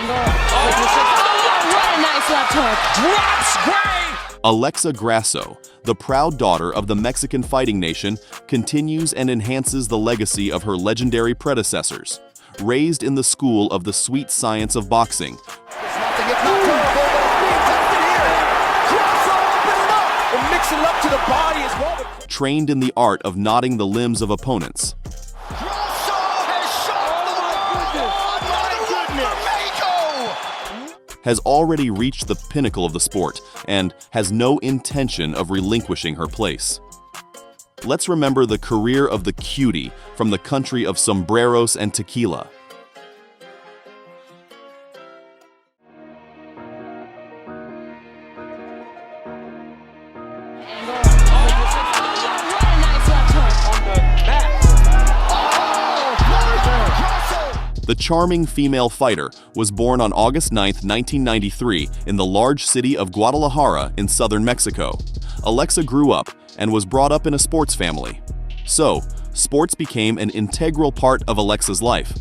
What a nice left hook. Drops Gray! Alexa Grasso, the proud daughter of the Mexican fighting nation, continues and enhances the legacy of her legendary predecessors. Raised in the school of the sweet science of boxing, trained in the art of knotting the limbs of opponents, has already reached the pinnacle of the sport and has no intention of relinquishing her place. Let's remember the career of the cutie from the country of sombreros and tequila. The charming female fighter was born on August 9, 1993 in the large city of Guadalajara in southern Mexico. Alexa grew up and was brought up in a sports family. So, sports became an integral part of Alexa's life.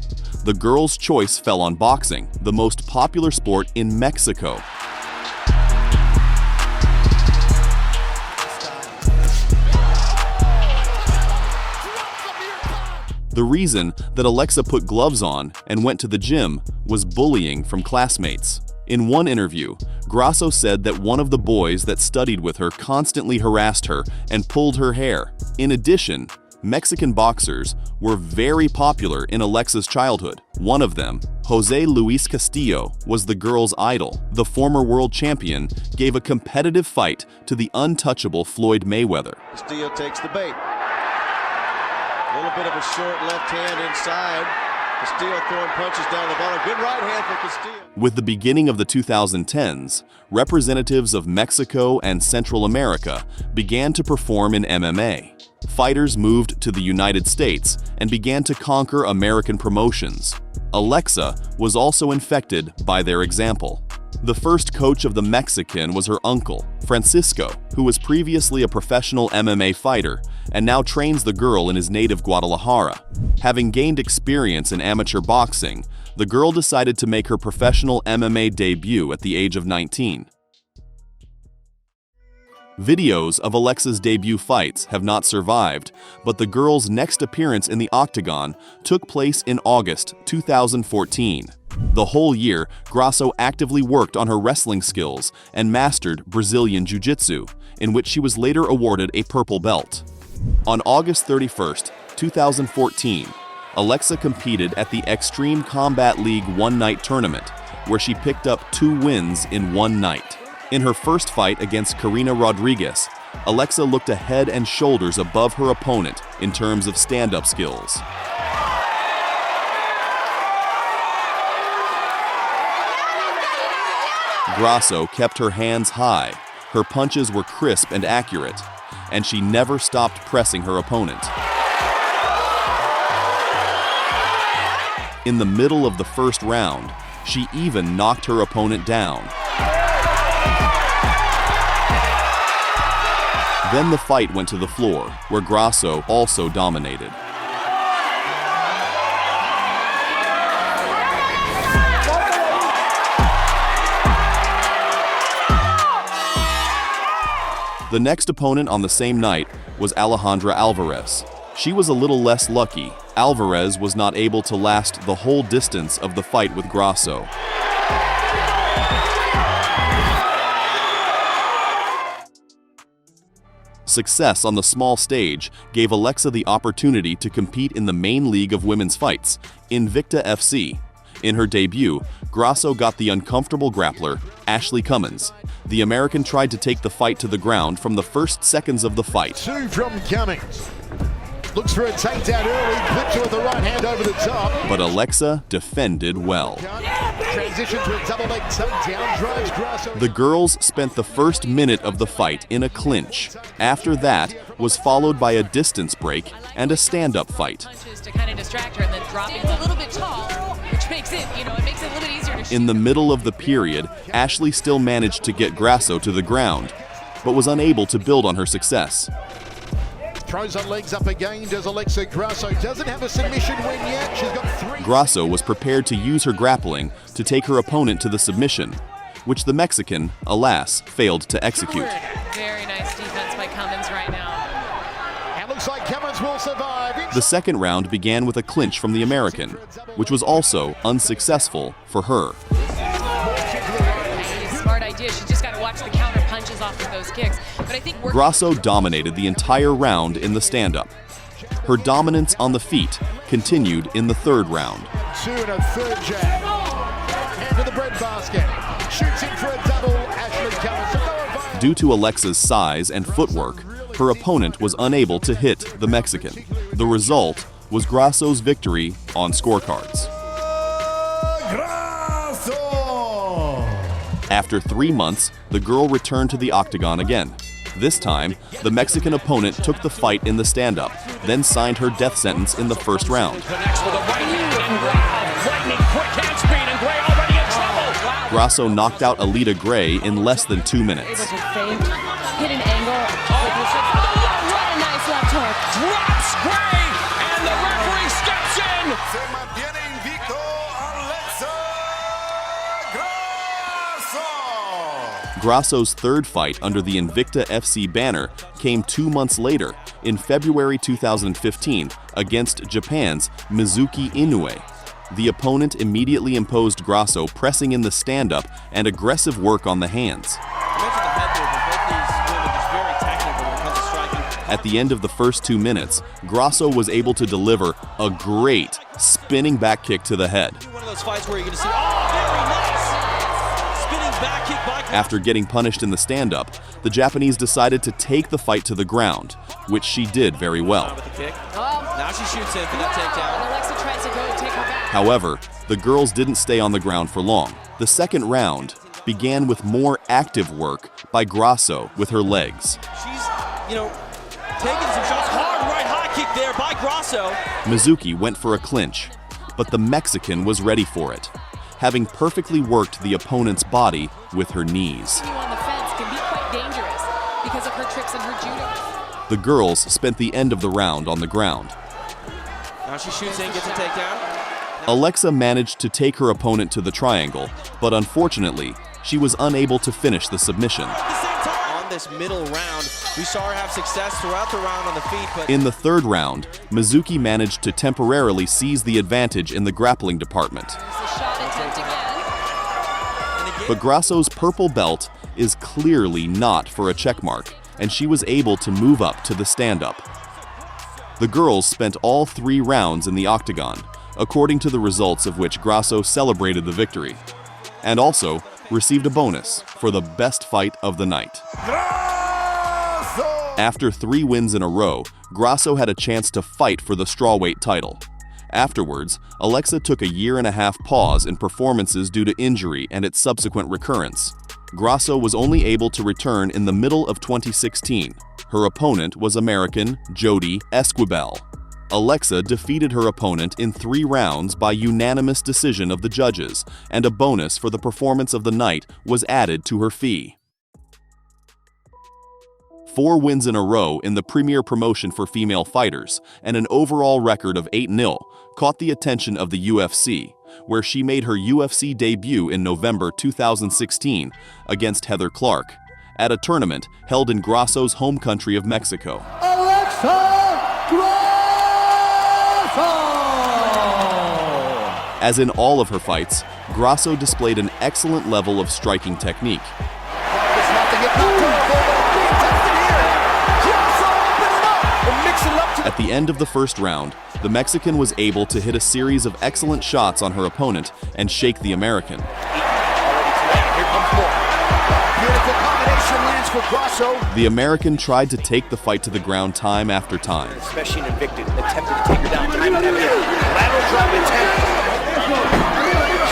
The girl's choice fell on boxing, the most popular sport in Mexico. The reason that Alexa put gloves on and went to the gym was bullying from classmates. In one interview, Grasso said that one of the boys that studied with her constantly harassed her and pulled her hair. In addition, Mexican boxers were very popular in Alexa's childhood. One of them, Jose Luis Castillo, was the girl's idol. The former world champion gave a competitive fight to the untouchable Floyd Mayweather. Castillo takes the bait. A little bit of a short left hand inside. Castillo throwing punches down the bottom. Good right hand for Castillo. With the beginning of the 2010s, representatives of Mexico and Central America began to perform in MMA. Fighters moved to the United States and began to conquer American promotions. Alexa was also infected by their example. The first coach of the Mexican was her uncle, Francisco, who was previously a professional MMA fighter and now trains the girl in his native Guadalajara. Having gained experience in amateur boxing, the girl decided to make her professional MMA debut at the age of 19. Videos of Alexa's debut fights have not survived, but the girl's next appearance in the octagon took place in August 2014. The whole year, Grasso actively worked on her wrestling skills and mastered Brazilian Jiu-Jitsu, in which she was later awarded a purple belt. On August 31, 2014, Alexa competed at the Extreme Combat League one-night tournament, where she picked up 2 wins in one night. In her first fight against Karina Rodriguez, Alexa looked a head and shoulders above her opponent in terms of stand-up skills. Grasso kept her hands high, her punches were crisp and accurate, and she never stopped pressing her opponent. In the middle of the first round, she even knocked her opponent down. Then the fight went to the floor, where Grasso also dominated. The next opponent on the same night was Alejandra Alvarez. She was a little less lucky. Alvarez was not able to last the whole distance of the fight with Grasso. Success on the small stage gave Alexa the opportunity to compete in the main league of women's fights, Invicta FC. In her debut, Grasso got the uncomfortable grappler, Ashley Cummins. The American tried to take the fight to the ground from the first seconds of the fight. 2 from Cummins. Looks for a takedown early, flips her with the right hand over the top. But Alexa defended well. Transition to a double leg takedown, drives Grasso. The girls spent the first minute of the fight in a clinch. After that was followed by a distance break and a stand-up fight. To kind of distract her and then dropping a little bit tall, which makes it, it makes it a little bit easier to shoot. In the middle of the period, Ashley still managed to get Grasso to the ground, but was unable to build on her success. Throws her legs up again, does Alexa Grasso. Doesn't have a submission win yet. She's got 3. Grasso was prepared to use her grappling to take her opponent to the submission, which the Mexican, alas, failed to execute. Very nice defense by Cummins right now. And looks like Cummins will survive. The second round began with a clinch from the American, which was also unsuccessful for her. Smart idea. She just got to watch the counter punches off of those kicks. But I think Grasso dominated the entire round in the stand-up. Her dominance on the feet continued in the third round. 2 and a third jab. Into the breadbasket. Shoots in for a double. Ashley Cummins. Due to Alexa's size and footwork, her opponent was unable to hit the Mexican. The result was Grasso's victory on scorecards. After 3 months, the girl returned to the octagon again. This time, the Mexican opponent took the fight in the stand-up, then signed her death sentence in the first round. Grasso knocked out Alita Gray in less than 2 minutes. hit an angle. What a nice left hook. Drops Gray, and the referee steps in. Grasso's third fight under the Invicta FC banner came 2 months later, in February 2015, against Japan's Mizuki Inoue. The opponent immediately imposed Grasso pressing in the stand-up and aggressive work on the hands. At the end of the first 2 minutes, Grasso was able to deliver a great spinning back kick to the head. One of those fights where you're going to see, very nice spinning back kick by Grasso. After getting punished in the stand-up, the Japanese decided to take the fight to the ground, which she did very well. With the kick. Now she shoots in for that takedown. And Alexa tries to go and take her back. However, the girls didn't stay on the ground for long. The second round began with more active work by Grasso with her legs. She's, taking some shots. Hard right high kick there by Grasso. Mizuki went for a clinch, but the Mexican was ready for it, having perfectly worked the opponent's body with her knees. On the fence can be quite dangerous because of her tricks and her judo. The girls spent the end of the round on the ground. Now she shoots in, gets a takedown. Alexa managed to take her opponent to the triangle, but unfortunately, she was unable to finish the submission. On this middle round, we saw her have success throughout the round on the feet, but In the third round, Mizuki managed to temporarily seize the advantage in the grappling department. There's a shot attempt again. But Grasso's purple belt is clearly not for a checkmark, and she was able to move up to the stand-up. The girls spent all 3 rounds in the octagon, according to the results of which Grasso celebrated the victory, and also received a bonus for the best fight of the night. After 3 wins in a row, Grasso had a chance to fight for the strawweight title. Afterwards, Alexa took a 1.5-year pause in performances due to injury and its subsequent recurrence. Grasso was only able to return in the middle of 2016. Her opponent was American Jody Esquibel. Alexa defeated her opponent in 3 rounds by unanimous decision of the judges, and a bonus for the performance of the night was added to her fee. 4 wins in a row in the premier promotion for female fighters, and an overall record of 8-0 caught the attention of the UFC, where she made her UFC debut in November 2016 against Heather Clark, at a tournament held in Grasso's home country of Mexico. As in all of her fights, Grasso displayed an excellent level of striking technique. At the end of the first round, the Mexican was able to hit a series of excellent shots on her opponent and shake the American. The American tried to take the fight to the ground time after time. Especially in Invicta, attempted to take her down time and again. Lateral drop attempt.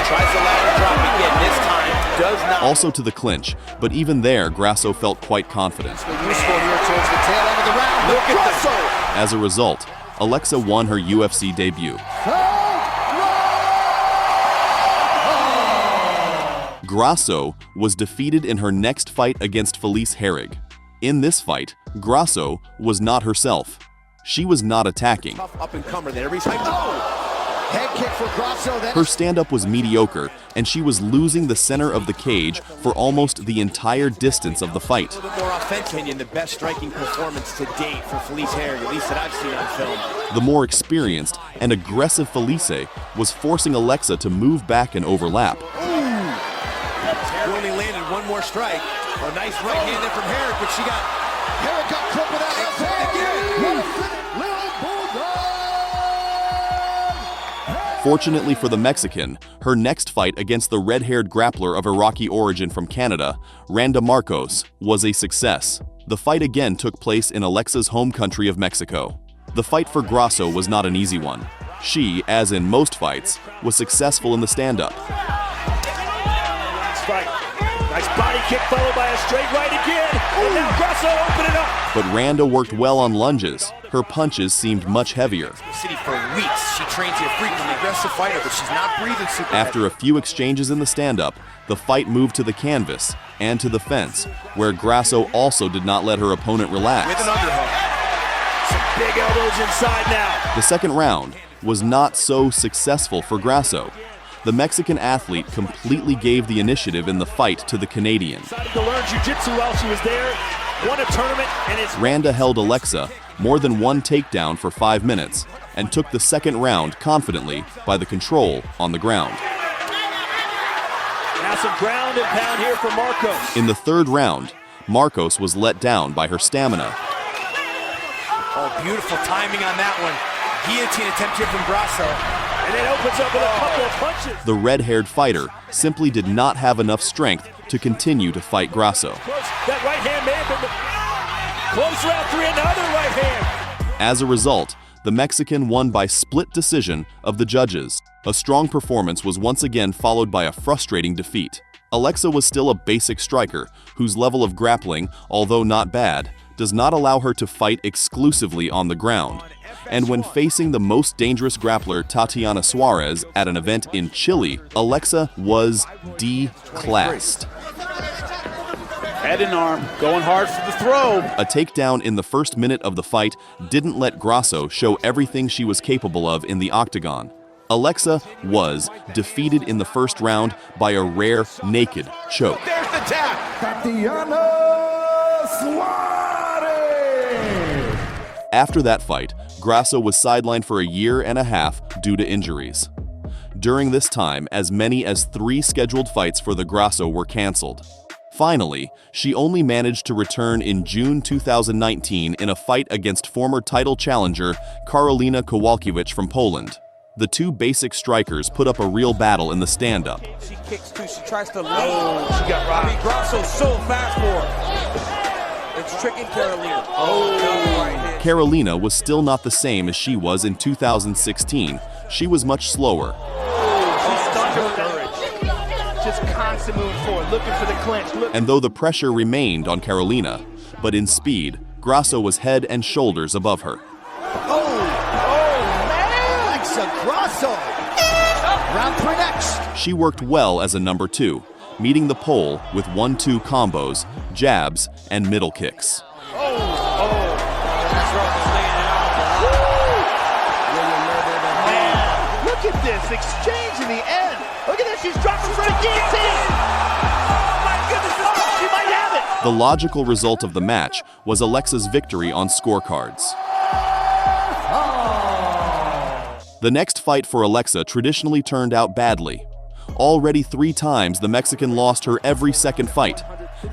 Tries the lateral drop again, this time does not. Also to the clinch, but even there, Grasso felt quite confident. Useful here towards the tail end of the round. Look at Grasso. As a result, Alexa won her UFC debut. Grasso was defeated in her next fight against Felice Herrig. In this fight, Grasso was not herself. She was not attacking. Tough up-and-comer there. Every time. Oh! Head kick for Grasso. Her stand-up was mediocre, and she was losing the center of the cage for almost the entire distance of the fight. A little bit more offensive. The best striking performance to date for Felice Herrig, at least that I've seen on film. The more experienced and aggressive Felice was forcing Alexa to move back and overlap. Herrig only landed one more strike. A nice right hand there from Herrig, but she got... Herrig got caught with that left hand again. Fortunately for the Mexican, her next fight against the red-haired grappler of Iraqi origin from Canada, Randa Marcos, was a success. The fight again took place in Alexa's home country of Mexico. The fight for Grasso was not an easy one. She, as in most fights, was successful in the stand-up. Nice body kick followed by a straight right again. And now Grasso opening up. But Randa worked well on lunges. Her punches seemed much heavier. City for weeks. She trains here frequently. Aggressive fighter, but she's not breathing super After a few exchanges in the stand-up, the fight moved to the canvas and to the fence, where Grasso also did not let her opponent relax. With an underhook. Some big elbows inside now. The second round was not so successful for Grasso. The Mexican athlete completely gave the initiative in the fight to the Canadian. Decided to learn jiu-jitsu while she was there. Won a tournament and it's... Randa held Alexa more than one takedown for 5 minutes and took the second round confidently by the control on the ground. Now some ground and pound here for Marcos. In the third round, Marcos was let down by her stamina. Oh, beautiful timing on that one. Guillotine attempt here from Grasso. And it opens up with a couple of punches. The red-haired fighter simply did not have enough strength to continue to fight Grasso. That right hand may have been close round three, another right hand. As a result, the Mexican won by split decision of the judges. A strong performance was once again followed by a frustrating defeat. Alexa was still a basic striker whose level of grappling, although not bad, does not allow her to fight exclusively on the ground. And when facing the most dangerous grappler, Tatiana Suarez, at an event in Chile, Alexa was declassed. Head and arm, going hard for the throw. A takedown in the first minute of the fight didn't let Grasso show everything she was capable of in the octagon. Alexa was defeated in the first round by a rare naked choke. There's the tap. Tatiana Suarez. After that fight, Grasso was sidelined for a year and a half due to injuries. During this time, as many as 3 scheduled fights for the Grasso were canceled. Finally, she only managed to return in June 2019 in a fight against former title challenger Karolina Kowalkiewicz from Poland. The two basic strikers put up a real battle in the stand-up. She kicks too, she tries to load. She got rocked. I mean, Grasso's so fast for her. It's tricking Karolina. Right. Karolina was still not the same as she was in 2016. She was much slower. She's stunned her courage. Just constant moving forward, looking for the clinch. And though the pressure remained on Karolina, but in speed, Grasso was head and shoulders above her. Grasso. Round 3 next. She worked well as a number 2, meeting the pole with 1-2 combos, jabs, and middle kicks. Man, look at this exchange in the end. Look at this, she's dropping for a guillotine. Oh my goodness, she might have it. The logical result of the match was Alexa's victory on scorecards. The next fight for Alexa traditionally turned out badly. Already 3 times, the Mexican lost her every second fight.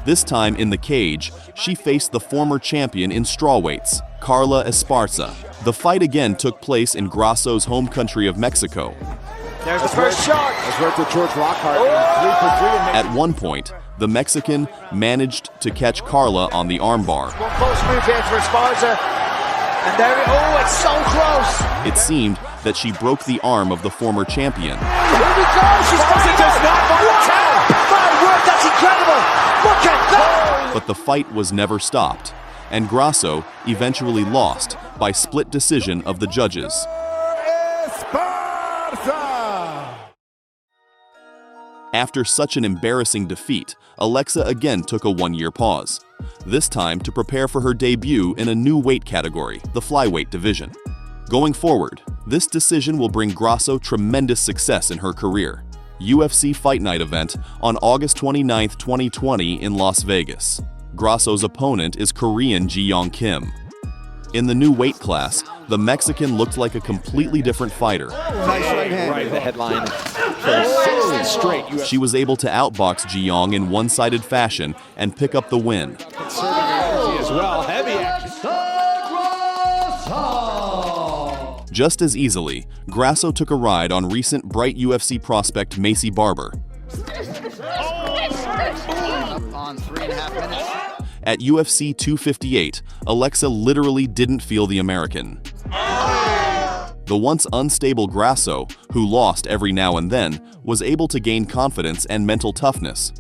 This time in the cage, she faced the former champion in strawweights, Carla Esparza. The fight again took place in Grasso's home country of Mexico. There's the first shot. That's right to George Lockhart. 3 for 3. At one point, the Mexican managed to catch Carla on the armbar. One close move here for Esparza. And there, it's so close. It seemed that she broke the arm of the former champion. Here we go. Esparza does not want to tell. My word, that's incredible. Look at that. But the fight was never stopped, and Grasso eventually lost by split decision of the judges. Esparza. After such an embarrassing defeat, Alexa again took a one-year pause, this time to prepare for her debut in a new weight category, the flyweight division. Going forward, this decision will bring Grasso tremendous success in her career. UFC Fight Night event on August 29, 2020 in Las Vegas. Grasso's opponent is Korean Ji-Young Kim. In the new weight class, the Mexican looked like a completely different fighter. Right, the headline. Straight. She was able to outbox Ji-Young in one-sided fashion and pick up the win. As well. Heavy action. Just as easily, Grasso took a ride on recent bright UFC prospect Macy Barber. On 3.5 minutes. At UFC 258, Alexa literally didn't feel the American. The once unstable Grasso, who lost every now and then, was able to gain confidence and mental toughness.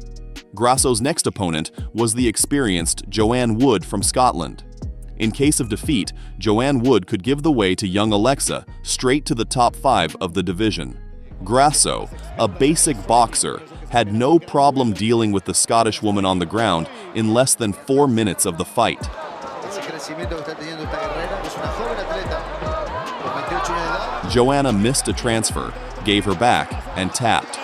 Grasso's next opponent was the experienced Joanne Wood from Scotland. In case of defeat, Joanne Wood could give the way to young Alexa straight to the top 5 of the division. Grasso, a basic boxer, had no problem dealing with the Scottish woman on the ground in less than 4 minutes of the fight. Joanna missed a transfer, gave her back, and tapped.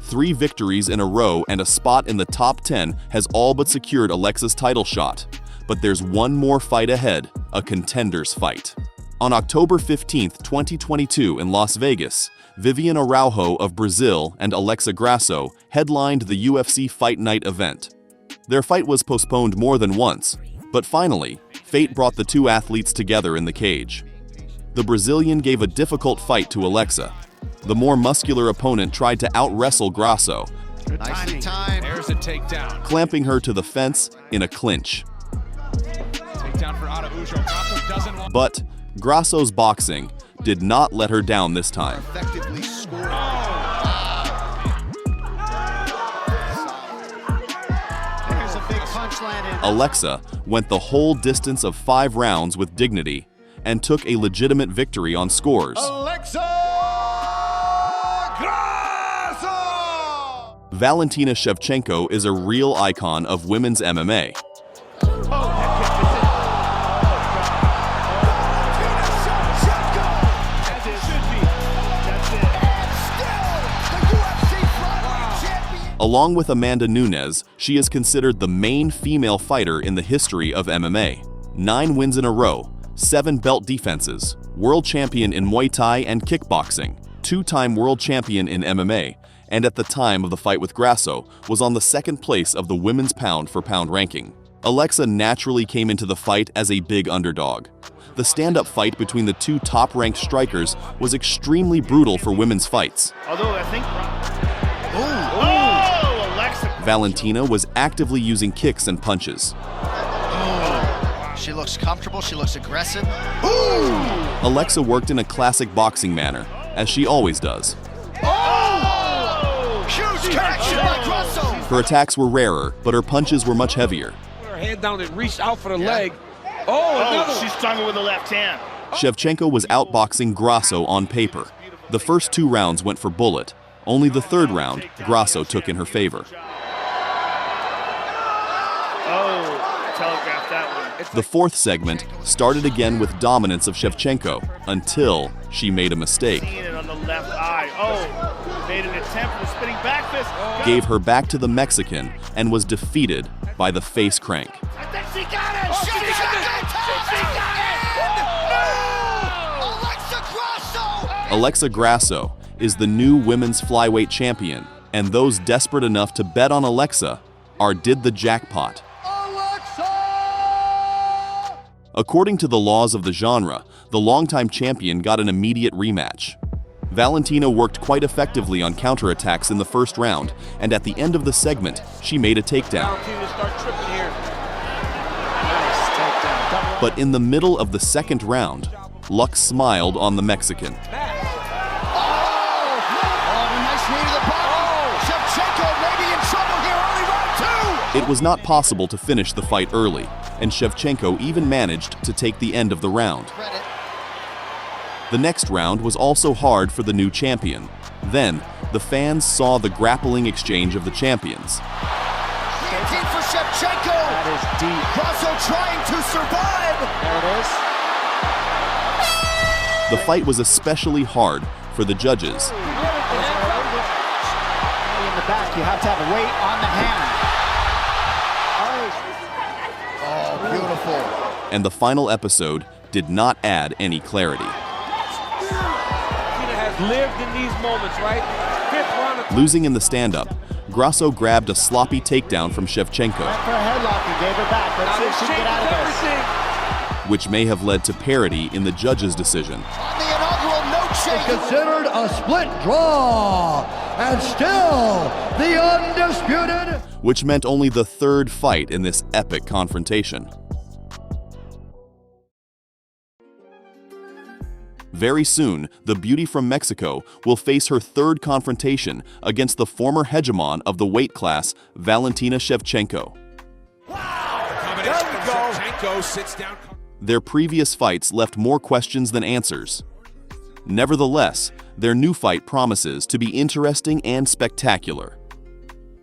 3 victories in a row and a spot in the top 10 has all but secured Alexa's title shot. But there's one more fight ahead, a contender's fight. On October 15, 2022 in Las Vegas, Viviane Araujo of Brazil and Alexa Grasso headlined the UFC Fight Night event. Their fight was postponed more than once, but finally, fate brought the two athletes together in the cage. The Brazilian gave a difficult fight to Alexa. The more muscular opponent tried to out-wrestle Grasso, Nicely timed. There's a takedown. clamping her to the fence in a clinch. Takedown for Araujo. Grasso doesn't want. But Grasso's boxing did not let her down this time. Effectively scored. There's a big punch landed. Alexa went the whole distance of 5 rounds with dignity and took a legitimate victory on scores. Alexa Grasso! Valentina Shevchenko is a real icon of women's MMA. Along with Amanda Nunes, she is considered the main female fighter in the history of MMA. 9 wins in a row, 7 belt defenses, world champion in Muay Thai and kickboxing, 2-time world champion in MMA, and at the time of the fight with Grasso, was on the 2nd place of the women's pound-for-pound ranking. Alexa naturally came into the fight as a big underdog. The stand-up fight between the 2 top-ranked strikers was extremely brutal for women's fights. Although I think... Valentina was actively using kicks and punches. She looks comfortable. She looks aggressive. Alexa worked in a classic boxing manner, as she always does. Huge connection by Grasso. Her attacks were rarer, but her punches were much heavier. Put her hand down and reached out for the leg. Oh, she strung it with the left hand. Shevchenko was outboxing Grasso on paper. The first 2 rounds went for bullet. Only the 3rd round, Grasso took in her favor. Telegraphed that one. The 4th segment started again with dominance of Shevchenko until she made a mistake. Seeing it on the left eye. Made an attempt for the spinning back fist. Gave her back to the Mexican and was defeated by the face crank. I think she got it. She got it. Alexa Grasso is the new women's flyweight champion, and those desperate enough to bet on Alexa did the jackpot. According to the laws of the genre, the longtime champion got an immediate rematch. Valentina worked quite effectively on counterattacks in the 1st round, and at the end of the segment, she made a takedown. But in the middle of the 2nd round, luck smiled on the Mexican. It was not possible to finish the fight early, and Shevchenko even managed to take the end of the round. The next round was also hard for the new champion. Then, the fans saw the grappling exchange of the champions. Guillotine for Shevchenko. That is deep. Grasso trying to survive. There it is. The fight was especially hard for the judges. In the back, you have to have a weight on the hand. Oh, beautiful. And the final episode did not add any clarity. Has lived in these moments, right? Fifth round of Losing in the stand-up, Grasso grabbed a sloppy takedown from Shevchenko, Went for a headlock and gave her back. Let's see if she can get out of this. which may have led to parity in the judge's decision. On the inaugural no change. Considered a split draw, and still the undisputed. Which meant only the third fight in this epic confrontation. Very soon, the beauty from Mexico will face her third confrontation against the former hegemon of the weight class, Valentina Shevchenko. Shevchenko sits down. Their previous fights left more questions than answers. Nevertheless, their new fight promises to be interesting and spectacular.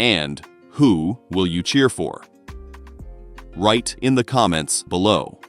And who will you cheer for? Write in the comments below.